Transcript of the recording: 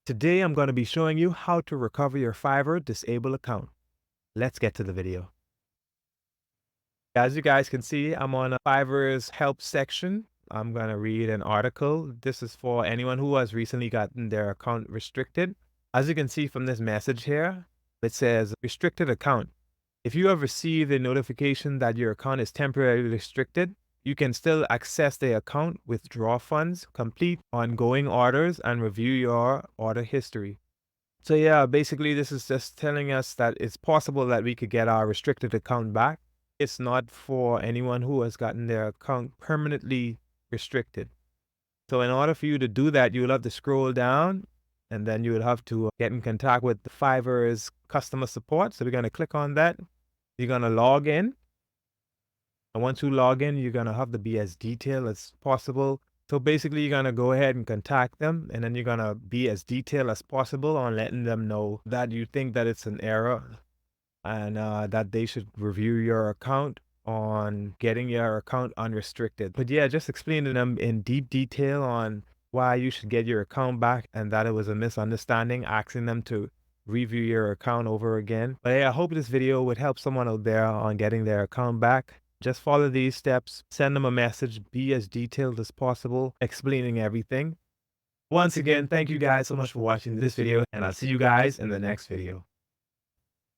Today I'm going to be showing you how to recover your Fiverr Disabled account. Let's get to the video. As you guys can see, I'm on a Fiverr's help section. I'm going to read an article. This is for anyone who has recently gotten their account restricted. As you can see from this message here, it says restricted account. If you have received a notification that your account is temporarily restricted, you can still access the account, withdraw funds, complete ongoing orders, and review your order history. So yeah, basically this is just telling us that it's possible that we could get our restricted account back. It's not for anyone who has gotten their account permanently restricted. So in order for you to do that, you will have to scroll down and then you will have to get in contact with the Fiverr's customer support. So we're going to click on that. You're going to log in. And once you log in, you're going to have to be as detailed as possible. So basically, you're going to go ahead and contact them, and then you're going to be as detailed as possible on letting them know that you think that it's an error and that they should review your account on getting your account unrestricted. But yeah, just explain to them in deep detail on why you should get your account back and that it was a misunderstanding, asking them to review your account over again. But yeah, I hope this video would help someone out there on getting their account back. Just follow these steps, send them a message, be as detailed as possible, explaining everything. Once again, thank you guys so much for watching this video, and I'll see you guys in the next video.